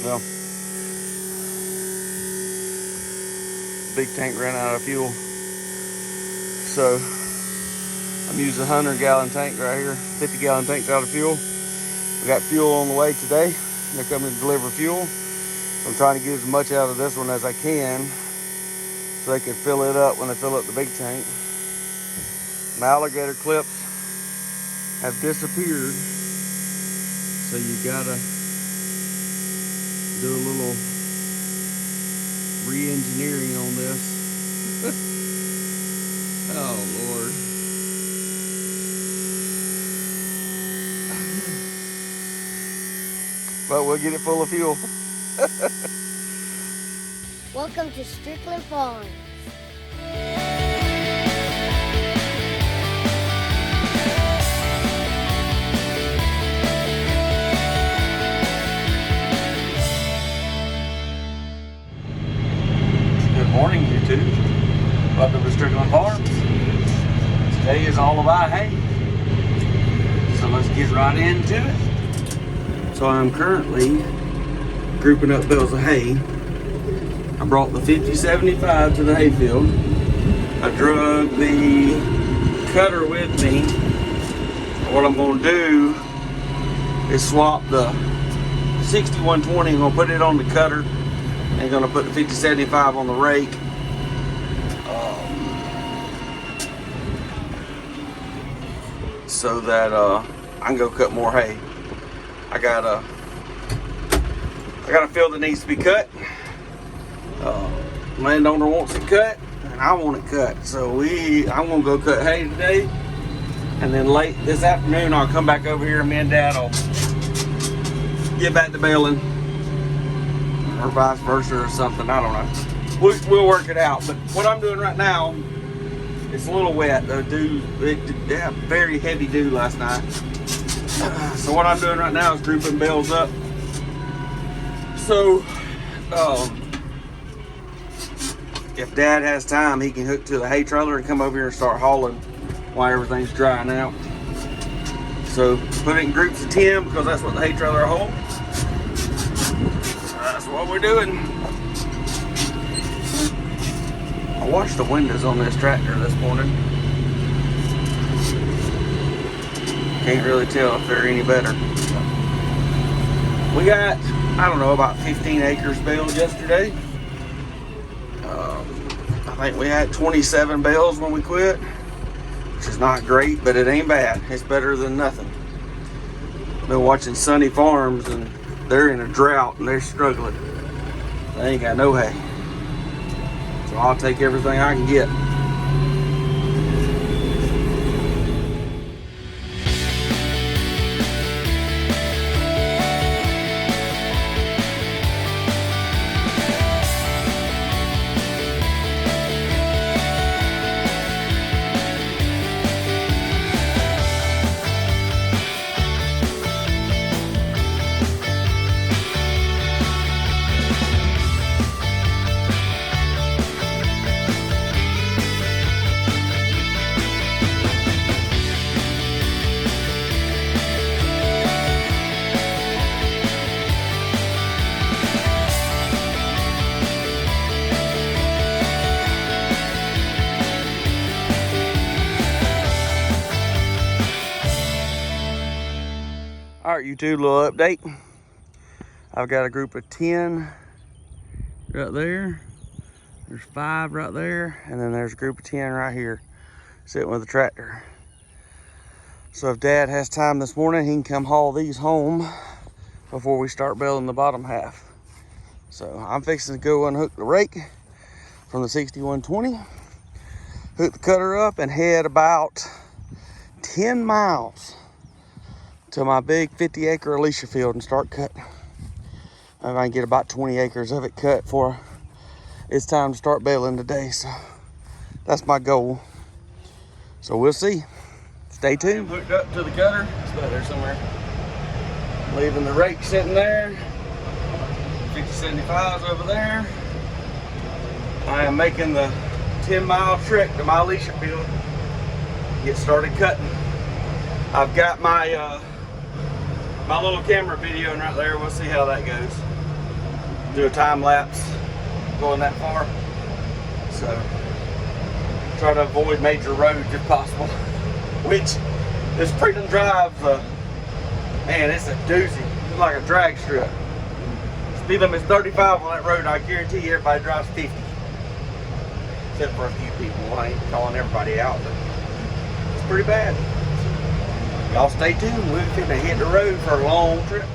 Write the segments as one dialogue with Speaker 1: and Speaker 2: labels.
Speaker 1: Well, big tank ran out of fuel, so I'm using a 100-gallon tank right here. 50-gallon tank's out of fuel. We got fuel on the way today. They're coming to deliver fuel. So I'm trying to get as much out of this one as I can so they can fill it up when they fill up the big tank. My alligator clips have disappeared, so you gotta do a little re-engineering on this. Oh Lord. But we'll get it full of fuel.
Speaker 2: Welcome to Strickland Farms.
Speaker 1: Good morning, YouTube. Welcome to Strickland Farms. Today is all about hay. So let's get right into it. So I'm currently grouping up bales of hay. I brought the 5075 to the hayfield. I drug the cutter with me. What I'm going to do is swap the 6120. I'm going to put it on the cutter and going to put the 5075 on the rake. So that I can go cut more hay. I got a field that needs to be cut. Landowner wants it cut, and I want it cut. So I'm gonna go cut hay today, and then late this afternoon I'll come back over here and me and Dad will get back to baling, or vice versa or something. I don't know. We'll work it out. But what I'm doing right now, it's a little wet. The dew, it had very heavy dew last night. So what I'm doing right now is grouping bales up. So if Dad has time, he can hook to the hay trailer and come over here and start hauling while everything's drying out. So put it in groups of 10 because that's what the hay trailer holds. That's what we're doing. I washed the windows on this tractor this morning. Can't really tell if they're any better. We got, I don't know, about 15 acres baled yesterday. I think we had 27 bales when we quit, which is not great, but it ain't bad. It's better than nothing. Been watching Sunny Farms, and they're in a drought and they're struggling. They ain't got no hay. So I'll take everything I can get. Alright, YouTube, little update. I've got a group of 10 right there. There's 5 right there. And then there's a group of 10 right here sitting with the tractor. So if Dad has time this morning, he can come haul these home before we start baling the bottom half. So I'm fixing to go unhook the rake from the 6120, hook the cutter up, and head about 10 miles to my big 50-acre Alicia field and start cutting. I can get about 20 acres of it cut for it's time to start baling today. So that's my goal. So we'll see. Stay tuned. I am hooked up to the cutter. It's about there somewhere. Leaving the rake sitting there. 5075's over there. I am making the 10-mile trek to my Alicia field. Get started cutting. I've got my my little camera video right there. We'll see how that goes. do a time lapse going that far. So try to avoid major roads if possible. Which this Freedom Drive, man, it's a doozy. It's like a drag strip. Speed limit's 35 on that road, and I guarantee you everybody drives 50. Except for a few people. I ain't calling everybody out, but it's pretty bad. Y'all stay tuned. We're finna hit the road for a long trip.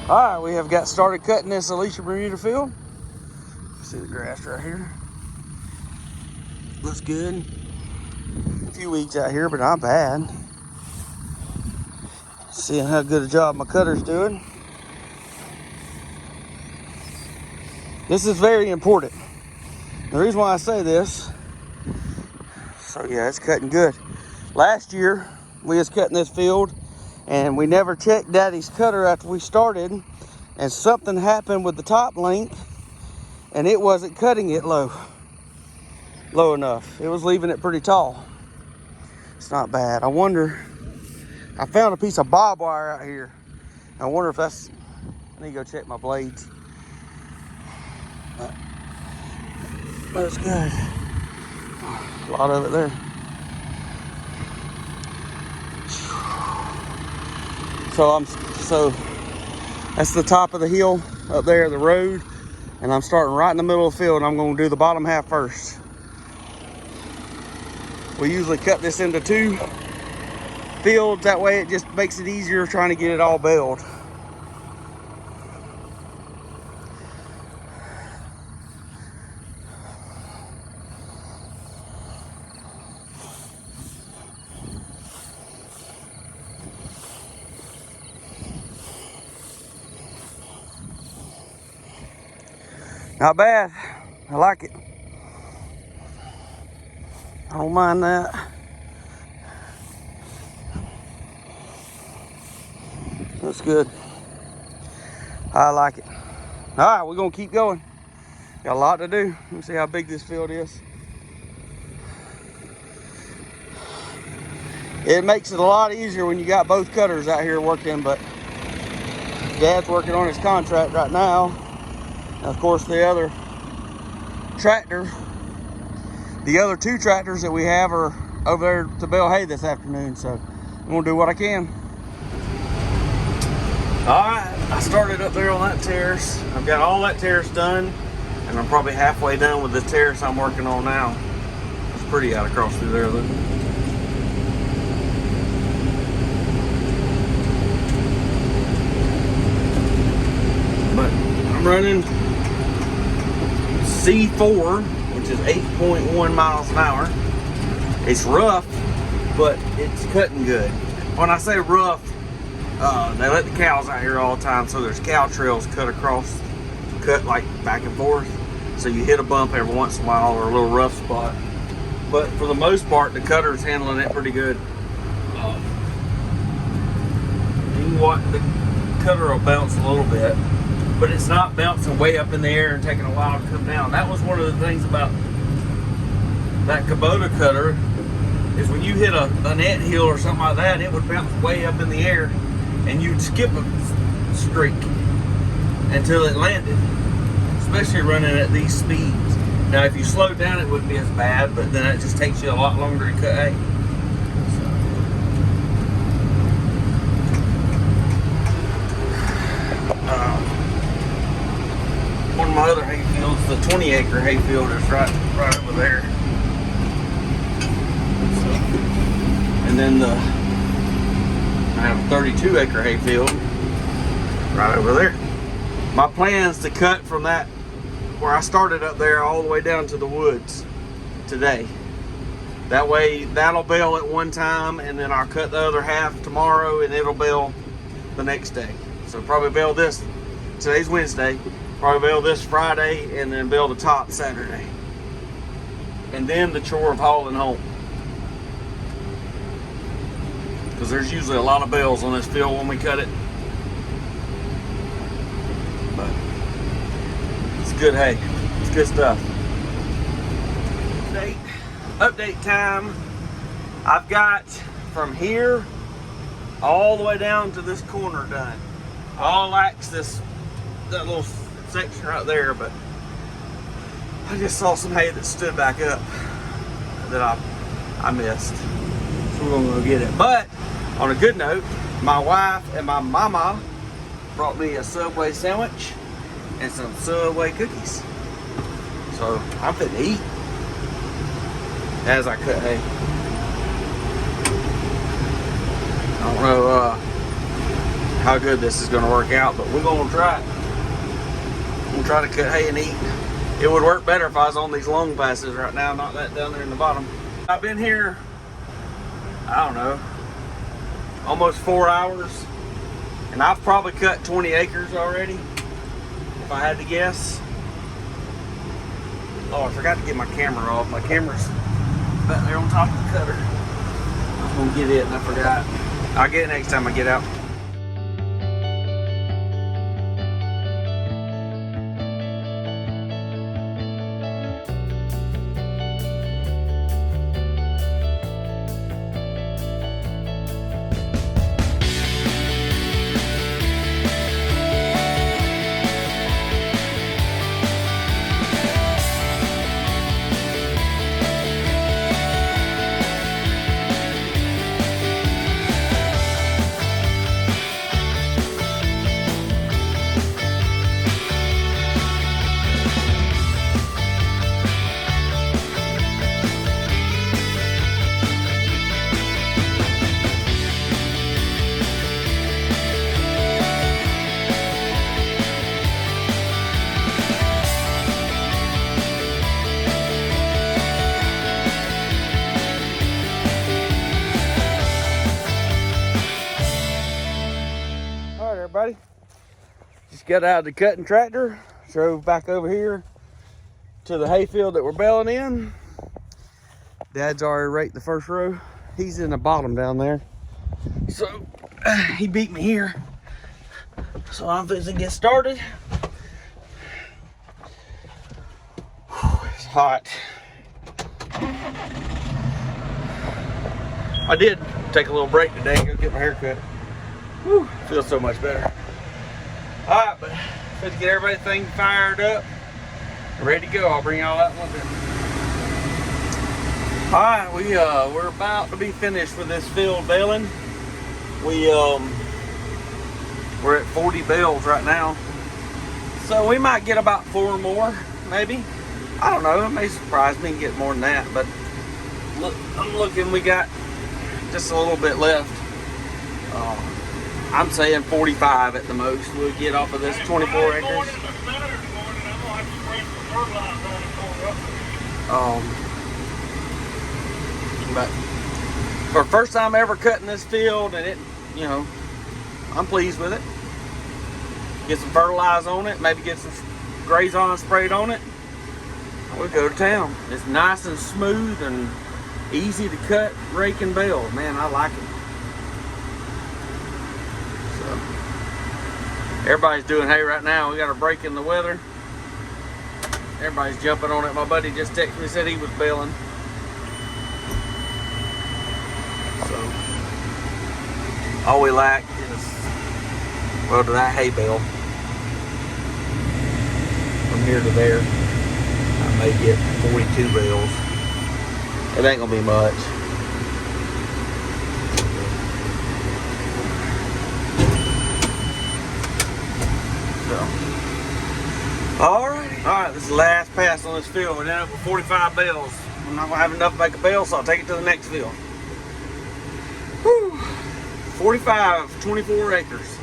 Speaker 1: All right, we have got started cutting this Alicia Bermuda field. See the grass right here. Looks good. A few weeds out here, but not bad. Seeing how good a job my cutter's doing. This is very important. The reason why I say this, so yeah, it's cutting good. Last year, we was cutting this field and we never checked Daddy's cutter after we started, and something happened with the top length and it wasn't cutting it low enough. It was leaving it pretty tall. It's not bad. I wonder, I found a piece of barbed wire out here. I wonder if that's, I need to go check my blades. That's good. A lot of it there. So that's the top of the hill up there, the road, and I'm starting right in the middle of the field, and I'm going to do the bottom half first. We usually cut this into 2 fields, that way it just makes it easier trying to get it all baled. Not bad. I like it. I don't mind that. That's good. I like it. All right, we're gonna keep going. Got a lot to do. Let me see how big this field is. It makes it a lot easier when you got both cutters out here working, but Dad's working on his contract right now. And of course, the other tractor, the other 2 tractors that we have are over there to bale hay this afternoon, so I'm gonna do what I can. All right, I started up there on that terrace. I've got all that terrace done, and I'm probably halfway done with the terrace I'm working on now. It's pretty out across through there though. But I'm running C4, which is 8.1 miles an hour. It's rough, but it's cutting good. When I say rough, they let the cows out here all the time, so there's cow trails cut like back and forth. So you hit a bump every once in a while or a little rough spot. But for the most part, the cutter's handling it pretty good. You can watch the cutter will bounce a little bit, but it's not bouncing way up in the air and taking a while to come down. That was one of the things about that Kubota cutter, is when you hit an anthill or something like that, it would bounce way up in the air and you'd skip a streak until it landed, especially running at these speeds. Now if you slow down it wouldn't be as bad, but then it just takes you a lot longer to cut hay. One of my other hay fields, the 20-acre hay field, is right over there. And then I have a 32-acre hay field right over there. My plan is to cut from that where I started up there all the way down to the woods today. That way that'll bale at one time, and then I'll cut the other half tomorrow and it'll bale the next day. So probably bale this, today's Wednesday, probably bale this Friday, and then bale the top Saturday. And then the chore of hauling home. Because there's usually a lot of bales on this field when we cut it. But it's good hay. It's good stuff. Update time. I've got from here all the way down to this corner done. I'll axe that little section right there, but I just saw some hay that stood back up that I missed. So we're gonna go get it. But on a good note, my wife and my mama brought me a Subway sandwich and some Subway cookies. So I'm fit to eat as I cut hay. I don't know how good this is gonna work out, but we're gonna try it. I'm gonna try to cut hay and eat. It would work better if I was on these long passes right now, not that down there in the bottom. I've been here, I don't know, almost 4 hours, and I've probably cut 20 acres already, if I had to guess. Oh, I forgot to get my camera off. My camera's back there on top of the cutter. I was gonna get it and I forgot. I'll get it next time I get out. Everybody, just got out of the cutting tractor, drove back over here to the hayfield that we're baling in. Dad's already raked the first row. He's in the bottom down there, so he beat me here, so I'm fixing to get started. Whew, it's hot. I did take a little break today and go get my hair cut. Whew, feels so much better. All right, but let's get everything fired up, ready to go. I'll bring y'all out in a little bit. All right, we're about to be finished with this field baling. We We're at 40 bales right now. So we might get about 4 more, maybe. I don't know, it may surprise me and get more than that, but look, I'm looking, we got just a little bit left. I'm saying 45 at the most we'll get off of this 24 acres. But for first time ever cutting this field, and it, you know, I'm pleased with it. Get some fertilizer on it, maybe get some Grazon sprayed on it. We'll go to town. It's nice and smooth and easy to cut, rake, and bale. Man, I like it. So, everybody's doing hay right now. We got a break in the weather. Everybody's jumping on it. My buddy just texted me, said he was baling. So, all we lack is, well, to that hay bale. From here to there, I may get 42 bales. It ain't gonna be much. So, all right, this is the last pass on this field. We're down for 45 bales. I'm not gonna have enough to make a bale, so I'll take it to the next field. Whew. 45, 24 acres.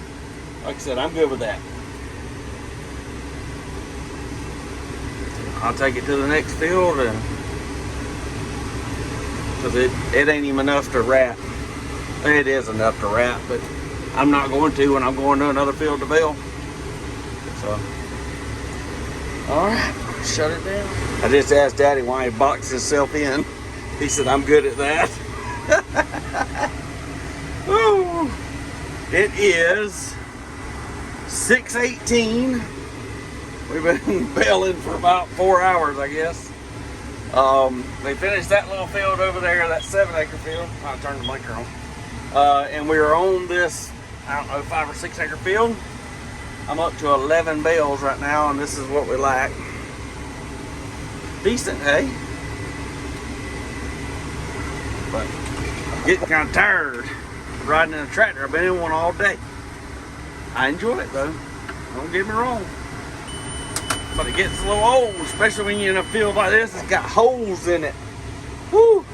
Speaker 1: Like I said, I'm good with that. I'll take it to the next field, and because it ain't even enough to wrap. It is enough to wrap, but I'm not going to when I'm going to another field to bale. So, all right, shut it down. I just asked Daddy why he boxed himself in. He said, I'm good at that. Woo. It is 6:18. We've been baling for about 4 hours, I guess. They finished that little field over there, that 7-acre field. I'll turn the blinker on. And we were on this, I don't know, 5 or 6 acre field. I'm up to 11 bales right now, and this is what we lack. Decent hay. But I'm getting kind of tired riding in a tractor. I've been in one all day. I enjoy it though, don't get me wrong. But it gets a little old, especially when you're in a field like this. It's got holes in it. Woo!